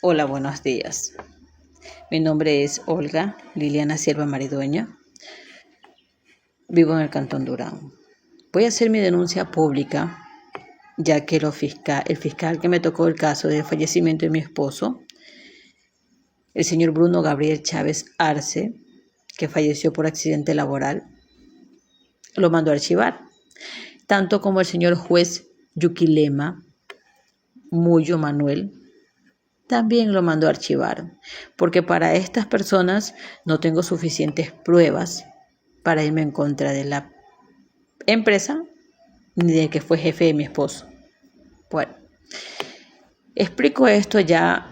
Hola, buenos días. Mi nombre es Olga Liliana Silva Maridueña. Vivo en el Cantón Durán. Voy a hacer mi denuncia pública, ya que el fiscal que me tocó el caso del fallecimiento de mi esposo, el señor Bruno Gabriel Chávez Arce, que falleció por accidente laboral, lo mandó a archivar, tanto como el señor juez Yuquilema Muyo Manuel también lo mandó a archivar, porque para estas personas no tengo suficientes pruebas para irme en contra de la empresa ni de que fue jefe de mi esposo. Bueno, explico esto ya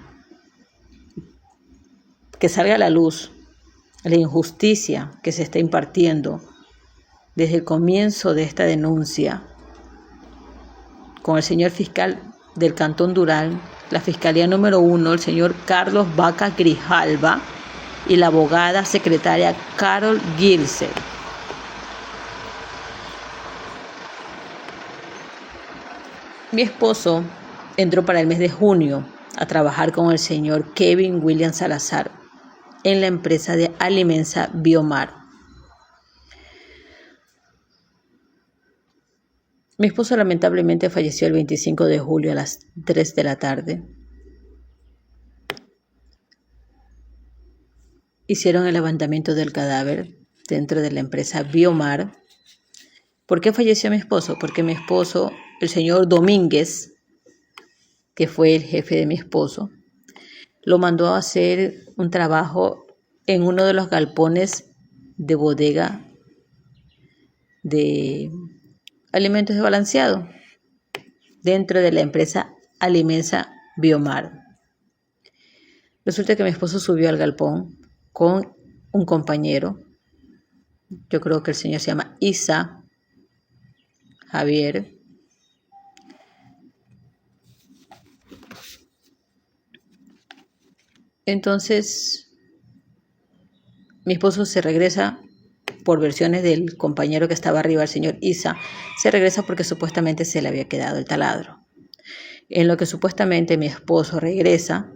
que salga a la luz la injusticia que se está impartiendo desde el comienzo de esta denuncia con el señor fiscal del Cantón Durán, la Fiscalía número 1, el señor Carlos Vaca Grijalva, y la abogada secretaria Carol Gilser. Mi esposo entró para el mes de junio a trabajar con el señor Kevin William Salazar en la empresa de Alimensa Biomar. Mi esposo lamentablemente falleció el 25 de julio a las 3 de la tarde. Hicieron el levantamiento del cadáver dentro de la empresa Biomar. ¿Por qué falleció mi esposo? Porque mi esposo, el señor Domínguez, que fue el jefe de mi esposo, lo mandó a hacer un trabajo en uno de los galpones de bodega de alimentos de balanceado dentro de la empresa Alimensa Biomar. Resulta que mi esposo subió al galpón con un compañero, yo creo que el señor se llama Isa Javier. Entonces, mi esposo se regresa, por versiones del compañero que estaba arriba, el señor Isa, se regresa porque supuestamente se le había quedado el taladro. En lo que supuestamente mi esposo regresa,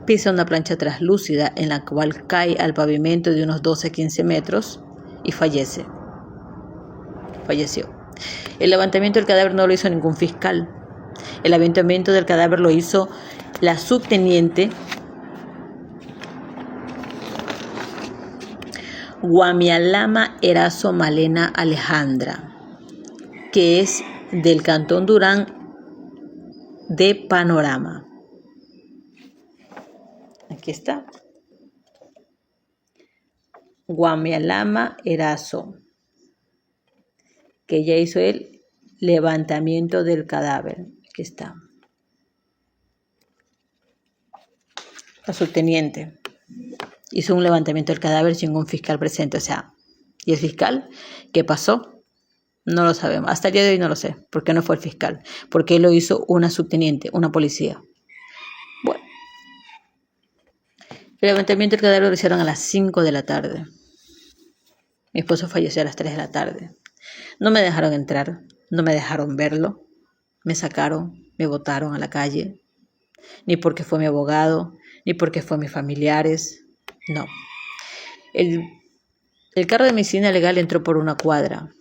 pisa una plancha translúcida en la cual cae al pavimento de unos 12-15 metros y falleció. El levantamiento del cadáver no lo hizo ningún fiscal. El levantamiento del cadáver lo hizo la subteniente Guamialama Erazo Malena Alejandra, que es del Cantón Durán de Panorama. Aquí está. Guamialama Erazo, que ella hizo el levantamiento del cadáver. Aquí está. La subteniente hizo un levantamiento del cadáver sin un fiscal presente. O sea, ¿y el fiscal qué pasó? No lo sabemos. Hasta el día de hoy no lo sé. ¿Por qué no fue el fiscal? Porque lo hizo una subteniente, una policía. Bueno. El levantamiento del cadáver lo hicieron a las 5 de la tarde. Mi esposo falleció a las 3 de la tarde. No me dejaron entrar, no me dejaron verlo. Me sacaron, me botaron a la calle. Ni porque fue mi abogado, ni porque fue mis familiares. No. El carro de medicina legal entró por una cuadra,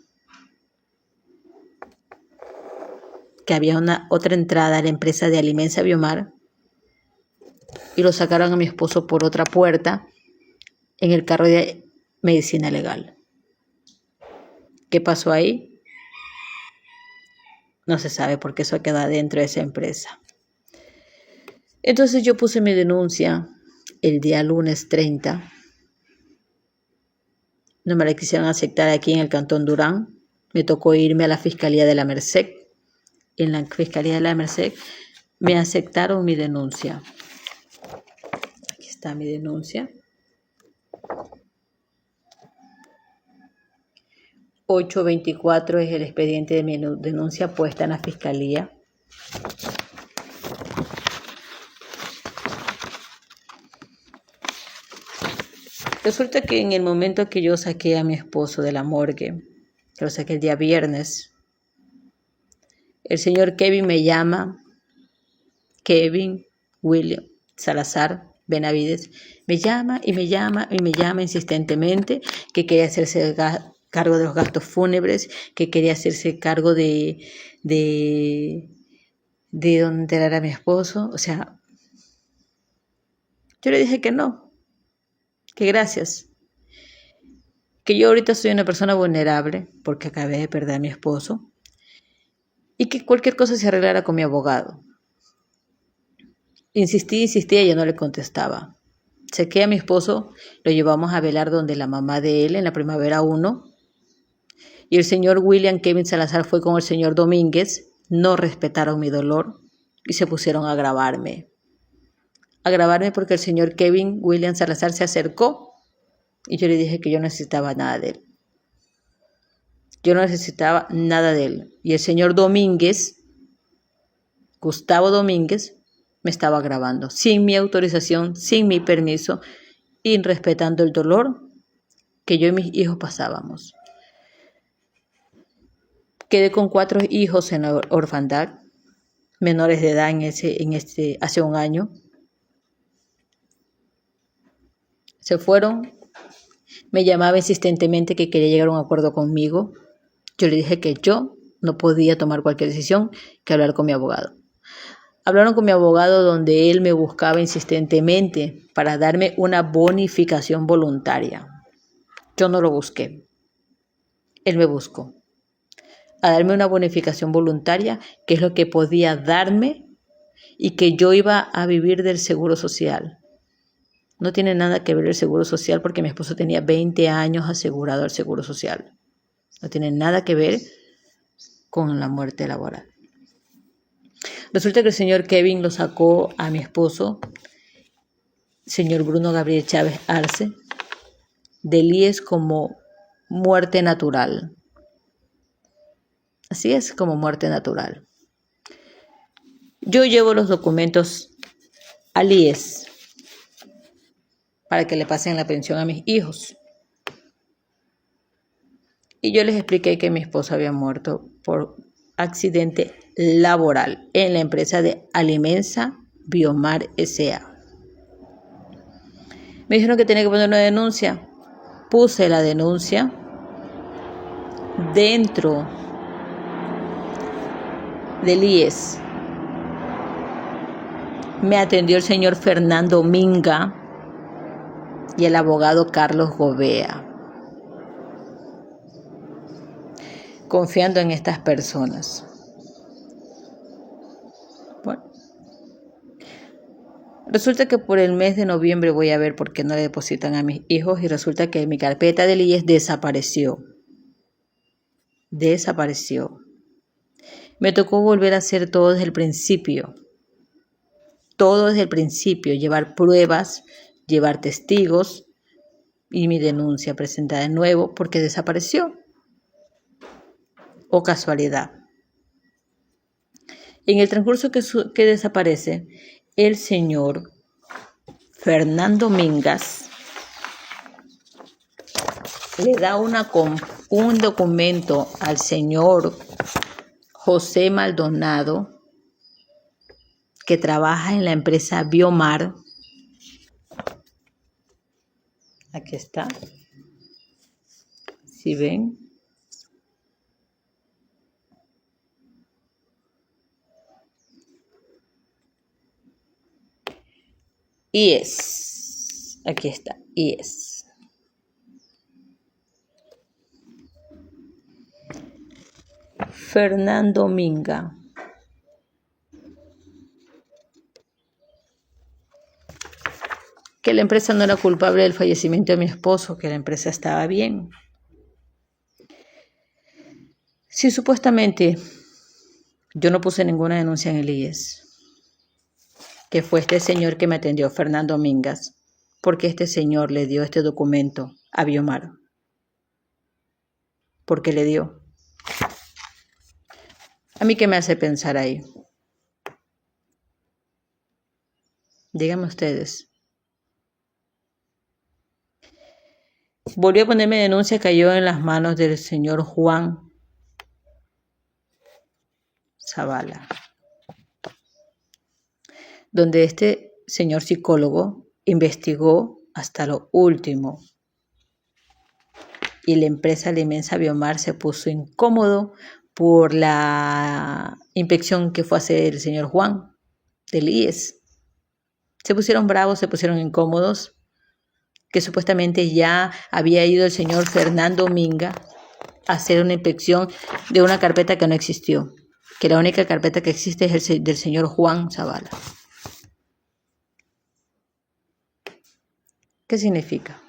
que había otra entrada a la empresa de Alimensa Biomar, y lo sacaron a mi esposo por otra puerta en el carro de medicina legal. ¿Qué pasó ahí? No se sabe porque eso queda dentro de esa empresa. Entonces yo puse mi denuncia el día lunes 30. No me la quisieron aceptar aquí en el Cantón Durán. Me tocó irme a la Fiscalía de la Merced. En la Fiscalía de la Merced me aceptaron mi denuncia. Aquí está mi denuncia. 824 es el expediente de mi denuncia puesta en la Fiscalía. Resulta que en el momento que yo saqué a mi esposo de la morgue, que lo saqué el día viernes, el señor Kevin me llama. Kevin, William Salazar Benavides me llama y me llama y me llama insistentemente que quería hacerse cargo de los gastos fúnebres, que quería hacerse cargo de donde enterrar a mi esposo. O sea, yo le dije que no, que gracias, que yo ahorita soy una persona vulnerable porque acabé de perder a mi esposo y que cualquier cosa se arreglara con mi abogado. Insistí, insistía y yo no le contestaba. Saqué a mi esposo, lo llevamos a velar donde la mamá de él en la Primavera 1 y el señor William Kevin Salazar fue con el señor Domínguez, no respetaron mi dolor y se pusieron a grabarme porque el señor Kevin William Salazar se acercó y yo le dije que yo no necesitaba nada de él. Yo no necesitaba nada de él. Y el señor Domínguez, Gustavo Domínguez, me estaba grabando sin mi autorización, sin mi permiso y respetando el dolor que yo y mis hijos pasábamos. Quedé con 4 hijos en la orfandad, menores de edad hace un año. Se fueron, me llamaba insistentemente que quería llegar a un acuerdo conmigo. Yo le dije que yo no podía tomar cualquier decisión que hablar con mi abogado. Hablaron con mi abogado donde él me buscaba insistentemente para darme una bonificación voluntaria. Yo no lo busqué, él me buscó a darme una bonificación voluntaria, que es lo que podía darme y que yo iba a vivir del seguro social. No tiene nada que ver el seguro social porque mi esposo tenía 20 años asegurado al seguro social. No tiene nada que ver con la muerte laboral. Resulta que el señor Kevin lo sacó a mi esposo, señor Bruno Gabriel Chávez Arce, del IES como muerte natural. Así es, como muerte natural. Yo llevo los documentos al IES para que le pasen la pensión a mis hijos. Y yo les expliqué que mi esposo había muerto por accidente laboral en la empresa de Alimensa Biomar S.A. Me dijeron que tenía que poner una denuncia. Puse la denuncia dentro del IES. Me atendió el señor Fernando Minga y el abogado Carlos Gobea, confiando en estas personas. Bueno, resulta que por el mes de noviembre voy a ver por qué no le depositan a mis hijos y resulta que mi carpeta del IES desapareció. Me tocó volver a hacer todo desde el principio. Llevar pruebas, llevar testigos y mi denuncia presentada de nuevo porque desapareció. O casualidad. En el transcurso que desaparece, el señor Fernando Mingas le da un documento al señor José Maldonado, que trabaja en la empresa Biomar. Aquí está. ¿Sí ven? IES. Aquí está, IES. Fernando Minga. Que la empresa no era culpable del fallecimiento de mi esposo, que la empresa estaba bien. Sí, supuestamente yo no puse ninguna denuncia en el IES, que fue este señor que me atendió, Fernando Mingas, porque este señor le dio este documento a Biomar. Porque le dio. ¿A mí qué me hace pensar ahí? Díganme ustedes. Volvió a ponerme denuncia, cayó en las manos del señor Juan Zavala. donde este señor psicólogo investigó hasta lo último y la empresa Alimensa Biomar se puso incómodo por la inspección que fue a hacer el señor Juan del IES. Se pusieron bravos, se pusieron incómodos, que supuestamente ya había ido el señor Fernando Minga a hacer una inspección de una carpeta que no existió, que la única carpeta que existe es el del señor Juan Zavala. ¿Qué significa?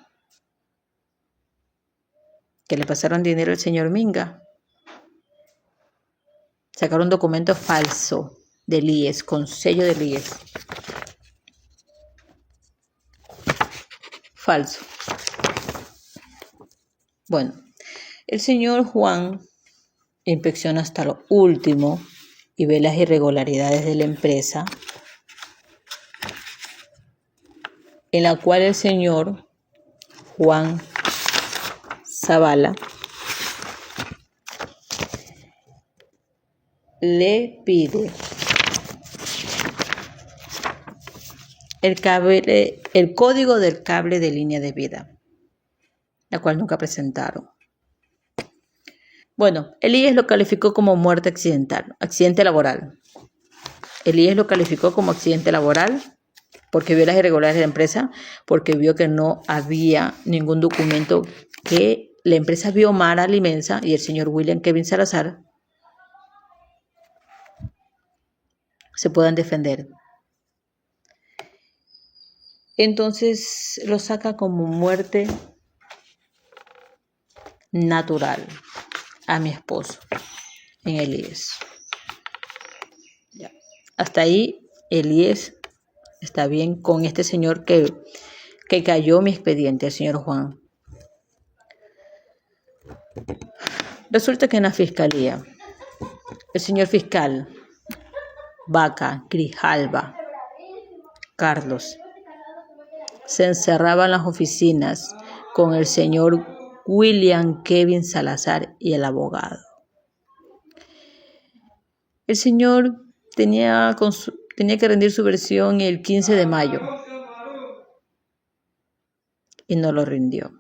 Que le pasaron dinero al señor Minga. Sacaron un documento falso del IES, con sello del IES. Falso. Bueno, el señor Juan inspecciona hasta lo último y ve las irregularidades de la empresa, en la cual el señor Juan Zavala le pide el código del cable de línea de vida, la cual nunca presentaron. Bueno, el IES lo calificó como muerte accidental, accidente laboral. El IES lo calificó como accidente laboral porque vio las irregularidades de la empresa, porque vio que no había ningún documento que la empresa Biomar Alimensa y el señor William Kevin Salazar se puedan defender. Entonces lo saca como muerte natural a mi esposo en el IES. Ya. Hasta ahí el IES está bien con este señor que cayó mi expediente, el señor Juan. Resulta que en la fiscalía, el señor fiscal Vaca Grijalva Carlos se encerraba en las oficinas con el señor William Kevin Salazar y el abogado. El señor tenía que rendir su versión el 15 de mayo y no lo rindió.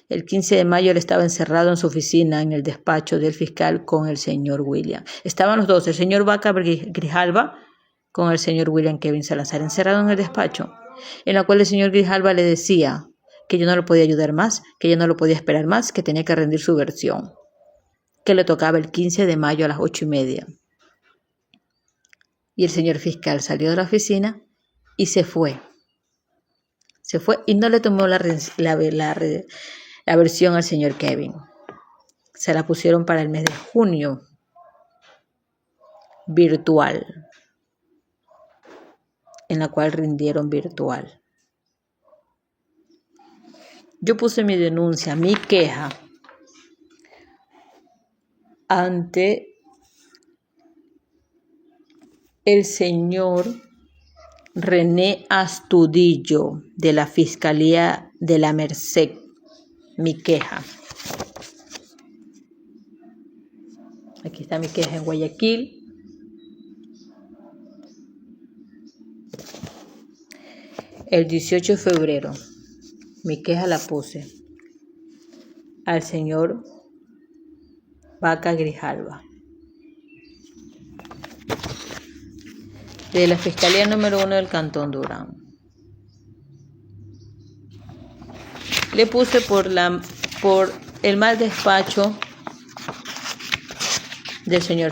El 15 de mayo él estaba encerrado en su oficina en el despacho del fiscal con el señor William. Estaban los dos, el señor Vaca Grijalva con el señor William Kevin Salazar, encerrado en el despacho, en la cual el señor Grijalva le decía que yo no lo podía ayudar más, que yo no lo podía esperar más, que tenía que rendir su versión, que le tocaba el 15 de mayo a las 8:30. Y el señor fiscal salió de la oficina y se fue. Se fue y no le tomó la versión al señor Kevin. Se la pusieron para el mes de junio, virtual, en la cual rindieron virtual. Yo puse mi denuncia, mi queja ante el señor René Astudillo de la Fiscalía de la Merced. Mi queja. Aquí está mi queja en Guayaquil. El 18 de febrero, mi queja la puse al señor Vaca Grijalva de la Fiscalía número 1 del Cantón Durán. Le puse por el mal despacho del señor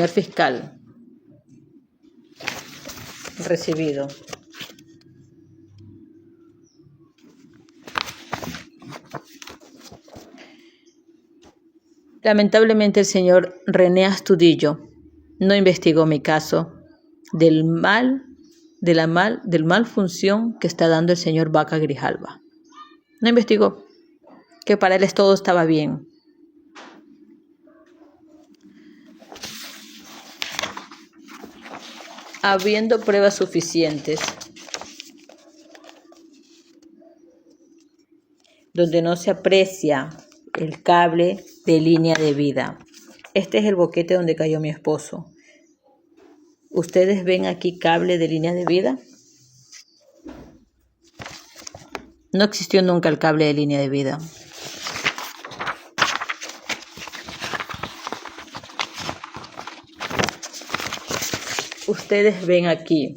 fiscal recibido. Lamentablemente el señor René Astudillo no investigó mi caso del mal función que está dando el señor Vaca Grijalva. No investigó, que para él todo estaba bien. Habiendo pruebas suficientes, donde no se aprecia el cable de línea de vida. Este es el boquete donde cayó mi esposo. ¿Ustedes ven aquí cable de línea de vida? No existió nunca el cable de línea de vida. Ustedes ven aquí.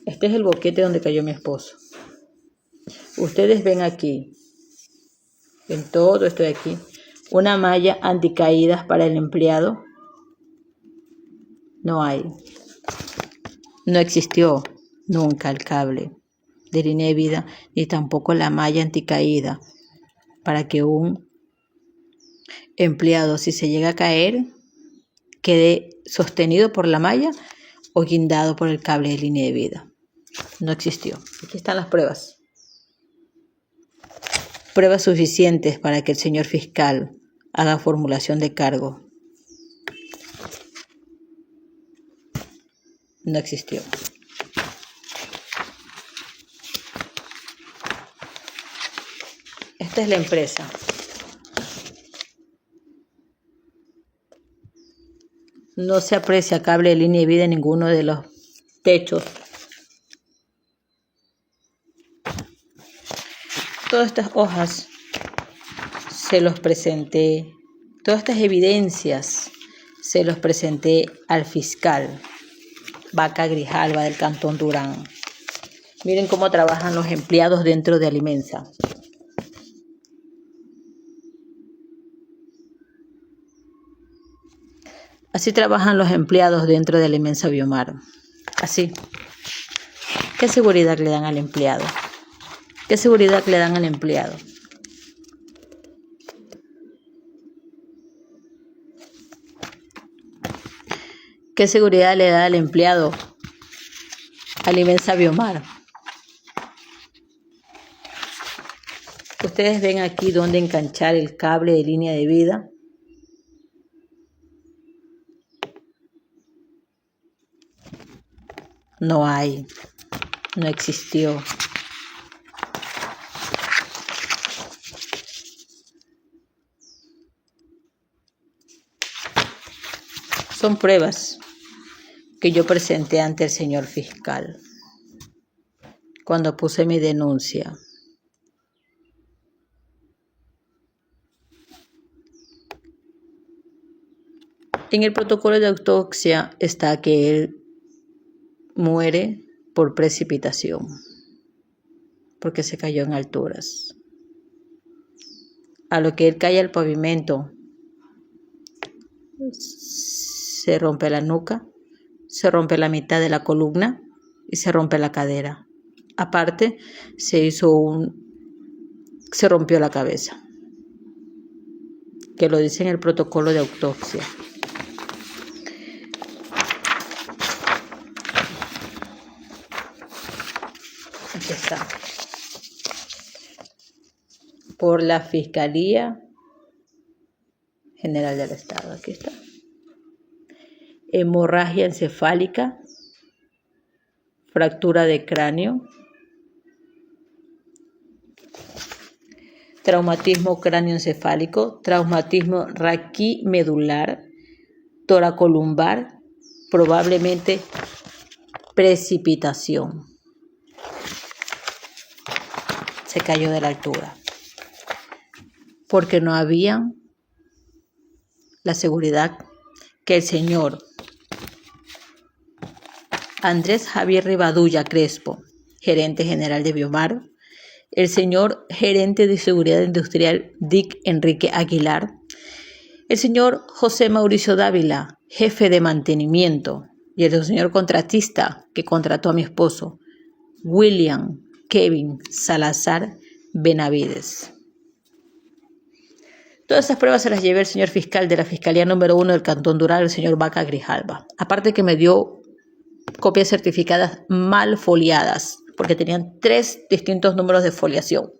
Este es el boquete donde cayó mi esposo. Ustedes ven aquí, en todo esto de aquí, una malla anticaídas para el empleado. No hay. No existió nunca el cable de línea de vida, ni tampoco la malla anticaída para que un empleado, si se llega a caer, quede sostenido por la malla o guindado por el cable de línea de vida. No existió. Aquí están las pruebas. Pruebas suficientes para que el señor fiscal haga formulación de cargo. No existió. Esta es la empresa. No se aprecia cable de línea de vida en ninguno de los techos. Todas estas hojas se los presenté, todas estas evidencias se los presenté al fiscal Vaca Grijalva del Cantón Durán. Miren cómo trabajan los empleados dentro de Alimensa. Así trabajan los empleados dentro de Alimensa Biomar. Así. ¿Qué seguridad le dan al empleado? ¿Qué seguridad le dan al empleado? ¿Qué seguridad le da al empleado Alimensa Biomar? Ustedes ven aquí dónde enganchar el cable de línea de vida. No hay, no existió. Son pruebas que yo presenté ante el señor fiscal cuando puse mi denuncia. En el protocolo de autopsia está que él muere por precipitación, porque se cayó en alturas. A lo que él cae al pavimento, se rompe la nuca, se rompe la mitad de la columna y se rompe la cadera. Aparte, se rompió la cabeza, que lo dice en el protocolo de autopsia. Aquí está. Por la Fiscalía General del Estado. Aquí está. Hemorragia encefálica, fractura de cráneo, traumatismo cráneoencefálico, traumatismo raquimedular, toracolumbar, probablemente precipitación. Se cayó de la altura porque no había la seguridad que el señor Andrés Javier Rivadulla Crespo, gerente general de Biomar, el señor gerente de seguridad industrial Dick Enrique Aguilar, el señor José Mauricio Dávila, jefe de mantenimiento, y el señor contratista que contrató a mi esposo, William Kevin Salazar Benavides. Todas esas pruebas se las llevé al señor fiscal de la Fiscalía número 1 del Cantón Durán, el señor Vaca Grijalva. Aparte que me dio copias certificadas mal foliadas, porque tenían 3 distintos números de foliación.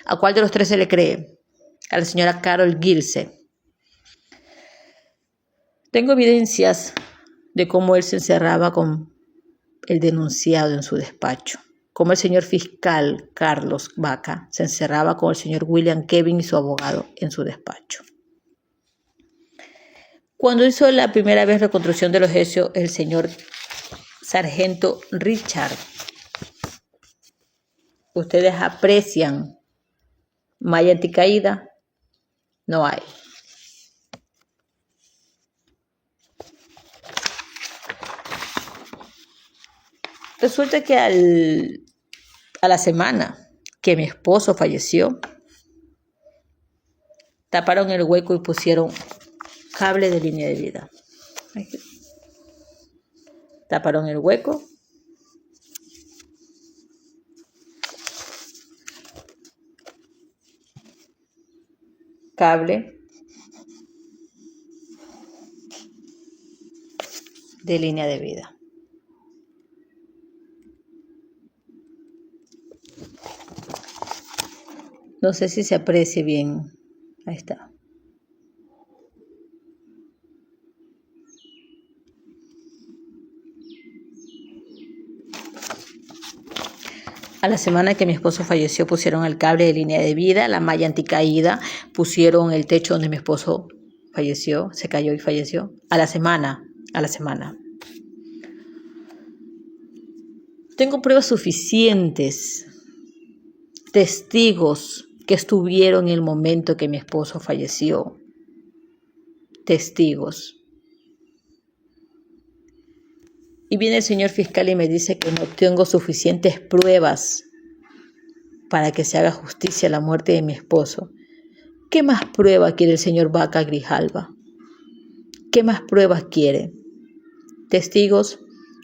¿A cuál de los 3 se le cree? A la señora Carol Gilse. Tengo evidencias de cómo él se encerraba con el denunciado en su despacho. Cómo el señor fiscal Carlos Vaca se encerraba con el señor William Kevin y su abogado en su despacho. Cuando hizo la primera vez reconstrucción de los hechos, el señor sargento Richard, ¿ustedes aprecian malla anticaída? No hay. Resulta que a la semana que mi esposo falleció, taparon el hueco y pusieron cable de línea de vida. Taparon el hueco. Cable de línea de vida. No sé si se aprecie bien. Ahí está. A la semana que mi esposo falleció, pusieron el cable de línea de vida, la malla anticaída, pusieron el techo donde mi esposo falleció, se cayó y falleció. A la semana. Tengo pruebas suficientes, testigos que estuvieron en el momento que mi esposo falleció. Testigos. Y viene el señor fiscal y me dice que no tengo suficientes pruebas para que se haga justicia a la muerte de mi esposo. ¿Qué más prueba quiere el señor Vaca Grijalva? ¿Qué más pruebas quiere? Testigos,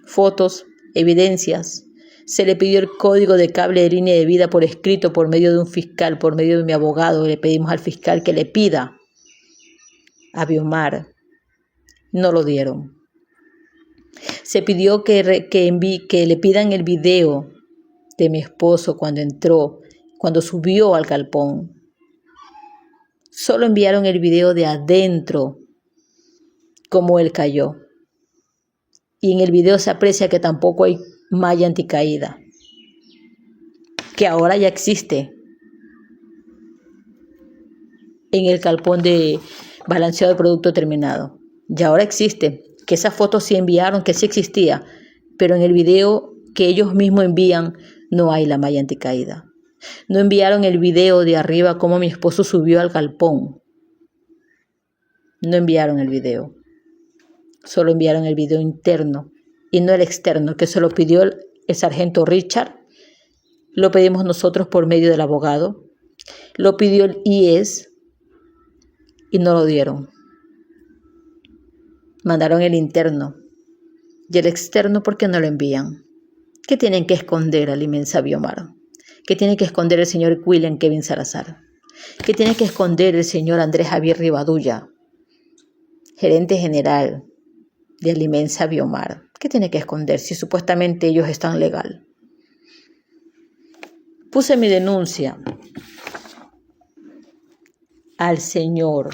fotos, evidencias. Se le pidió el código de cable de línea de vida por escrito por medio de un fiscal, por medio de mi abogado. Le pedimos al fiscal que le pida a Biomar. No lo dieron. Se pidió que le pidan el video de mi esposo cuando subió al galpón. Solo enviaron el video de adentro, como él cayó. Y en el video se aprecia que tampoco hay malla anticaída, que ahora ya existe en el galpón de balanceado de producto terminado. Ya ahora existe, que esas fotos sí enviaron, que sí existía, pero en el video que ellos mismos envían no hay la malla anticaída. No enviaron el video de arriba como mi esposo subió al galpón. No enviaron el video. Solo enviaron el video interno y no el externo, que se lo pidió el sargento Richard. Lo pedimos nosotros por medio del abogado. Lo pidió el IES y no lo dieron. Mandaron el interno y el externo, ¿por qué no lo envían? ¿Qué tienen que esconder al inmensa Biomar? ¿Qué tiene que esconder el señor William Kevin Salazar? ¿Qué tiene que esconder el señor Andrés Javier Rivadulla, gerente general de Alimensa Biomar? ¿Qué tiene que esconder si supuestamente ellos están legal? Puse mi denuncia al señor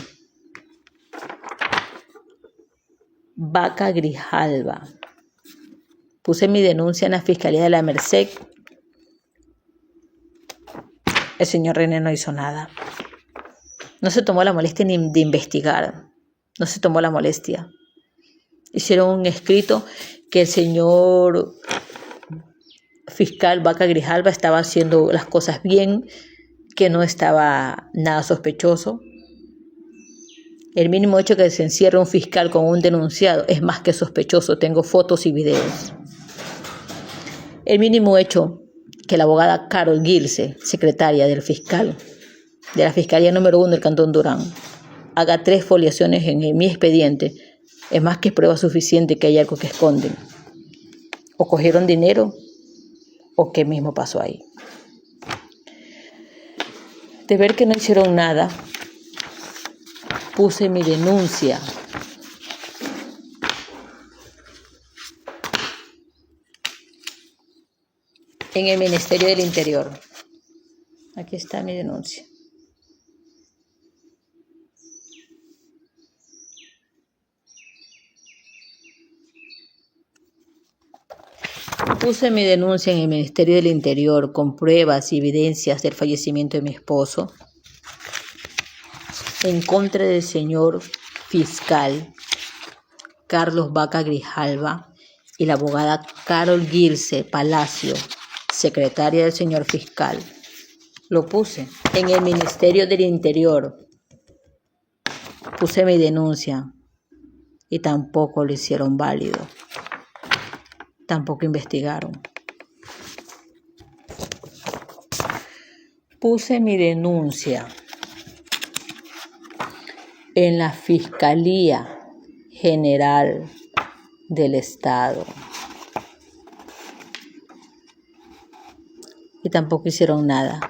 Vaca Grijalva. Puse mi denuncia en la Fiscalía de la Merced. El señor René no hizo nada. No se tomó la molestia ni de investigar. No se tomó la molestia. Hicieron un escrito que el señor fiscal Vaca Grijalva estaba haciendo las cosas bien, que no estaba nada sospechoso. El mínimo hecho que se encierre un fiscal con un denunciado es más que sospechoso. Tengo fotos y videos. El mínimo hecho que la abogada Carol Gilse, secretaria del fiscal, de la Fiscalía número 1 del Cantón Durán, haga 3 foliaciones en mi expediente, es más que prueba suficiente que hay algo que esconden. O cogieron dinero, o qué mismo pasó ahí. De ver que no hicieron nada, puse mi denuncia en el Ministerio del Interior. Aquí está mi denuncia. Puse mi denuncia en el Ministerio del Interior con pruebas y evidencias del fallecimiento de mi esposo en contra del señor fiscal Carlos Vaca Grijalva y la abogada Carol Gilse Palacio, secretaria del señor fiscal. Lo puse en el Ministerio del Interior. Puse mi denuncia y tampoco lo hicieron válido. Tampoco investigaron. Puse mi denuncia en la Fiscalía General del Estado y tampoco hicieron nada.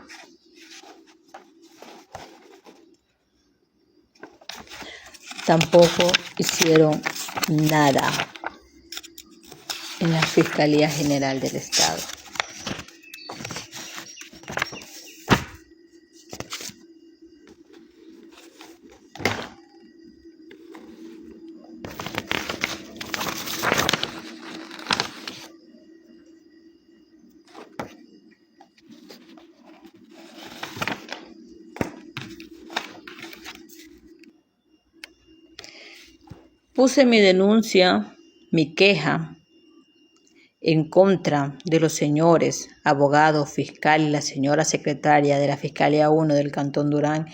Tampoco hicieron nada en la Fiscalía General del Estado. Puse mi denuncia, mi queja en contra de los señores abogados, fiscal y la señora secretaria de la Fiscalía 1 del Cantón Durán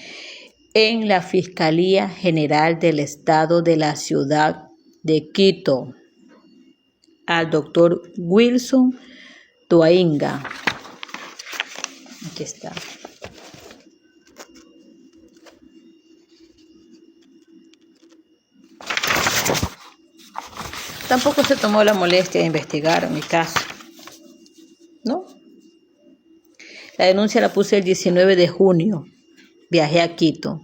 en la Fiscalía General del Estado de la ciudad de Quito, al doctor Wilson Toainga. Aquí está. Tampoco se tomó la molestia de investigar mi caso, ¿no? La denuncia la puse el 19 de junio. Viajé a Quito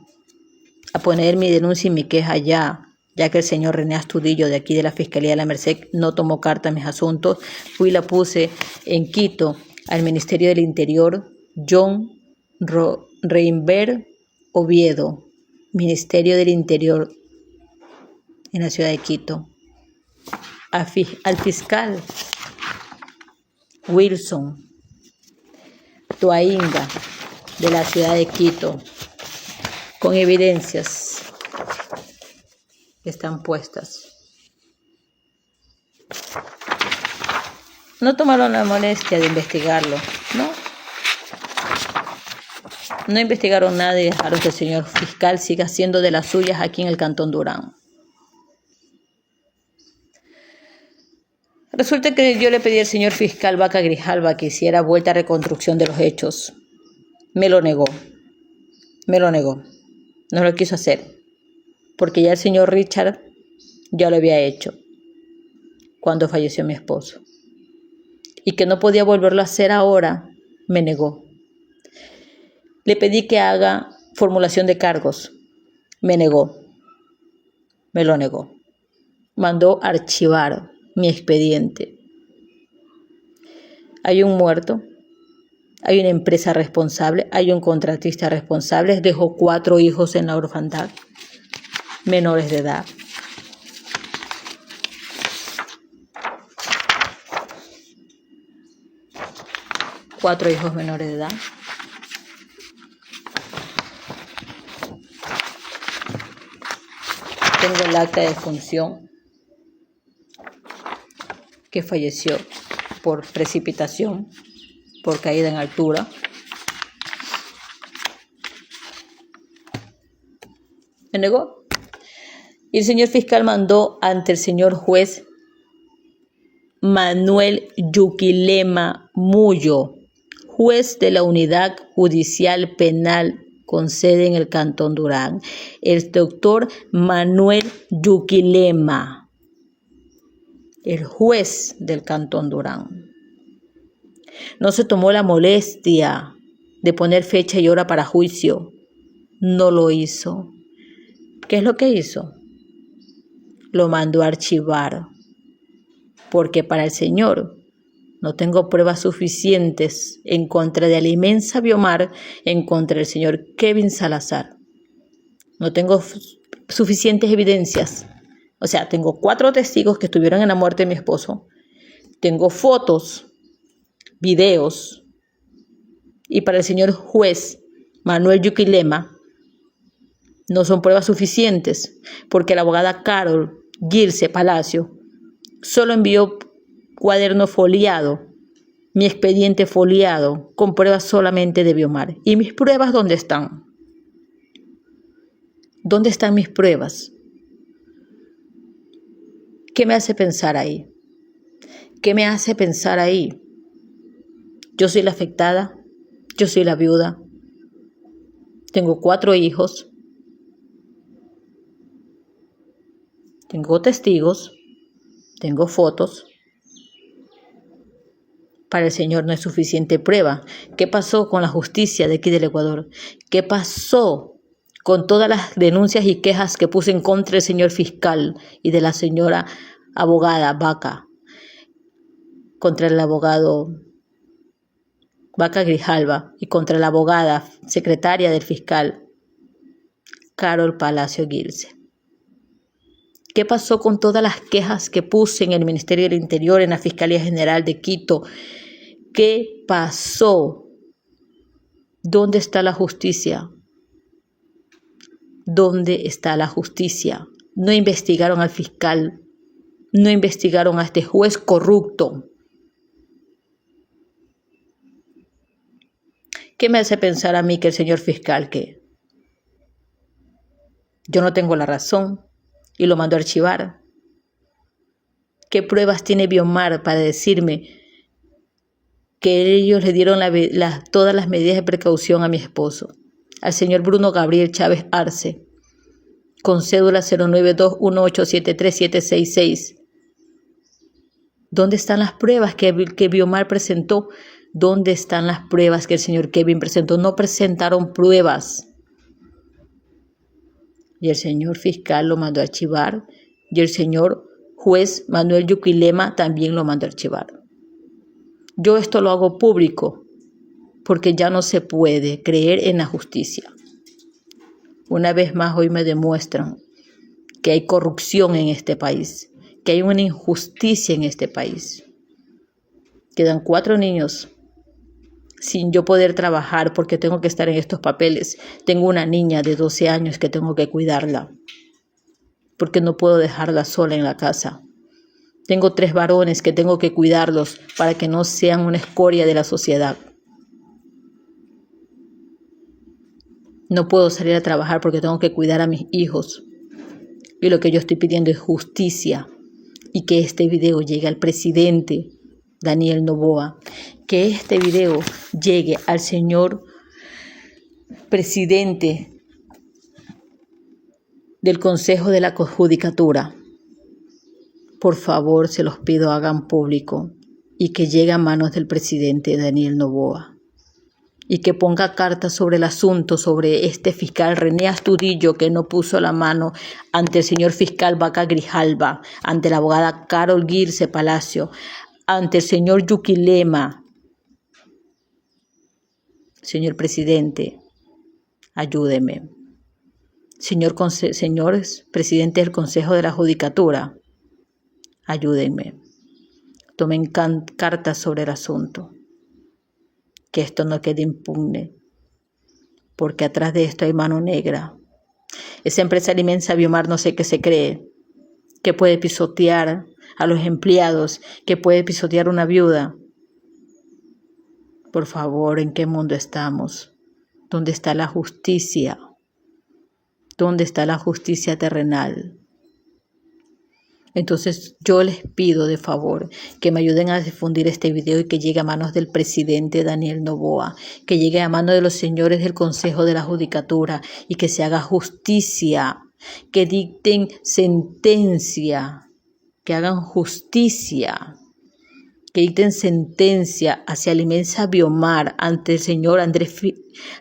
a poner mi denuncia y mi queja ya que el señor René Astudillo de aquí de la Fiscalía de la Merced no tomó carta en mis asuntos. Fui y la puse en Quito al Ministerio del Interior, John Reinber Oviedo, Ministerio del Interior en la ciudad de Quito. Al fiscal Wilson Toainga de la ciudad de Quito, con evidencias que están puestas. No tomaron la molestia de investigarlo, ¿no? No investigaron nada y dejaron que el señor fiscal siga haciendo de las suyas aquí en el Cantón Durán. Resulta que yo le pedí al señor fiscal Vaca Grijalva que hiciera vuelta a reconstrucción de los hechos. Me lo negó. No lo quiso hacer. Porque ya el señor Richard ya lo había hecho cuando falleció mi esposo. Y que no podía volverlo a hacer ahora, me negó. Le pedí que haga formulación de cargos. Me negó. Me lo negó. Mandó archivar mi expediente. Hay un muerto, hay una empresa responsable, hay un contratista responsable, dejó 4 hijos en la orfandad, menores de edad. Cuatro hijos menores de edad. Tengo el acta de defunción que falleció por precipitación, por caída en altura. Me negó. Y el señor fiscal mandó ante el señor juez Manuel Yuquilema Mullo, juez de la Unidad Judicial Penal con sede en el Cantón Durán, el doctor Manuel Yuquilema, el juez del Cantón Durán. No se tomó la molestia de poner fecha y hora para juicio. No lo hizo. ¿Qué es lo que hizo? Lo mandó a archivar. Porque para el señor no tengo pruebas suficientes en contra de Alimensa Biomar, en contra del señor Kevin Salazar. No tengo suficientes evidencias. O sea, tengo 4 testigos que estuvieron en la muerte de mi esposo. Tengo fotos, videos. Y para el señor juez Manuel Yuquilema no son pruebas suficientes, porque la abogada Carol Gilse Palacio solo envió cuaderno foliado, mi expediente foliado, con pruebas solamente de Biomar. ¿Y mis pruebas dónde están? ¿Dónde están mis pruebas? ¿Qué me hace pensar ahí? ¿Qué me hace pensar ahí? Yo soy la afectada, yo soy la viuda, tengo 4 hijos, tengo testigos, tengo fotos. Para el Señor no es suficiente prueba. ¿Qué pasó con la justicia de aquí del Ecuador? ¿Qué pasó con todas las denuncias y quejas que puse en contra del señor fiscal y de la señora abogada Vaca, contra el abogado Vaca Grijalva y contra la abogada secretaria del fiscal Carol Palacio Gilse? ¿Qué pasó con todas las quejas que puse en el Ministerio del Interior, en la Fiscalía General de Quito? ¿Qué pasó? ¿Dónde está la justicia? ¿Dónde está la justicia? No investigaron al fiscal, no investigaron a este juez corrupto. ¿Qué me hace pensar a mí que el señor fiscal que yo no tengo la razón y lo mandó a archivar? ¿Qué pruebas tiene Biomar para decirme que ellos le dieron todas las medidas de precaución a mi esposo, al señor Bruno Gabriel Chávez Arce, con cédula 09218737766? ¿Dónde están las pruebas que Biomar presentó? ¿Dónde están las pruebas que el señor Kevin presentó? No presentaron pruebas. Y el señor fiscal lo mandó a archivar, y el señor juez Manuel Yuquilema también lo mandó a archivar. Yo esto lo hago público porque ya no se puede creer en la justicia. Una vez más hoy me demuestran que hay corrupción en este país, que hay una injusticia en este país. Quedan 4 niños sin yo poder trabajar porque tengo que estar en estos papeles. Tengo una niña de 12 años que tengo que cuidarla porque no puedo dejarla sola en la casa. Tengo 3 varones que tengo que cuidarlos para que no sean una escoria de la sociedad. No puedo salir a trabajar porque tengo que cuidar a mis hijos. Y lo que yo estoy pidiendo es justicia y que este video llegue al presidente Daniel Noboa. Que este video llegue al señor presidente del Consejo de la Judicatura. Por favor, se los pido, hagan público y que llegue a manos del presidente Daniel Noboa y que ponga cartas sobre el asunto, sobre este fiscal René Astudillo que no puso la mano ante el señor fiscal Vaca Grijalva, ante la abogada Carol Gilse Palacio, ante el señor Yuquilema. Señor presidente, ayúdeme. Señores presidente del Consejo de la Judicatura, ayúdenme. Tomen cartas sobre el asunto. Que esto no quede impune, porque atrás de esto hay mano negra. Esa empresa Alimensa Biomar no sé qué se cree, que puede pisotear a los empleados, que puede pisotear a una viuda. Por favor, ¿en qué mundo estamos? ¿Dónde está la justicia? ¿Dónde está la justicia terrenal? Entonces yo les pido de favor que me ayuden a difundir este video y que llegue a manos del presidente Daniel Noboa, que llegue a manos de los señores del Consejo de la Judicatura y que se haga justicia, que dicten sentencia, que hagan justicia, que dicten sentencia hacia Alimensa Biomar ante el señor Andrés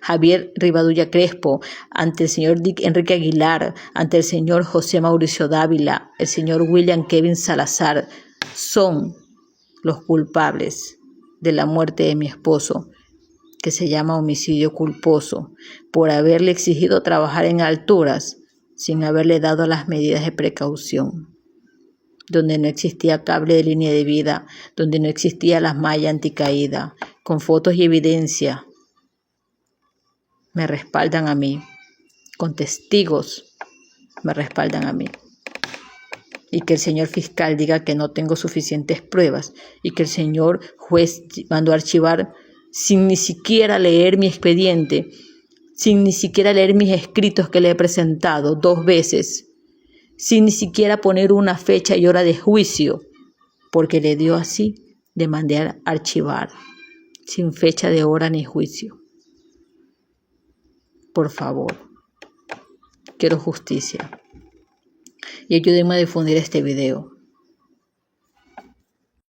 Javier Rivadulla Crespo, ante el señor Dick Enrique Aguilar, ante el señor José Mauricio Dávila, el señor William Kevin Salazar. Son los culpables de la muerte de mi esposo, que se llama homicidio culposo, por haberle exigido trabajar en alturas sin haberle dado las medidas de precaución, donde no existía cable de línea de vida, donde no existía las mallas anticaída, con fotos y evidencia. Me respaldan a mí, con testigos me respaldan a mí. y que el señor fiscal diga que no tengo suficientes pruebas y que el señor juez mandó a archivar sin ni siquiera leer mi expediente, sin ni siquiera leer mis escritos que le he presentado 2 veces, sin ni siquiera poner una fecha y hora de juicio, porque le dio así de mandar a archivar, sin fecha de hora ni juicio. Por favor, quiero justicia. Y ayúdenme a difundir este video.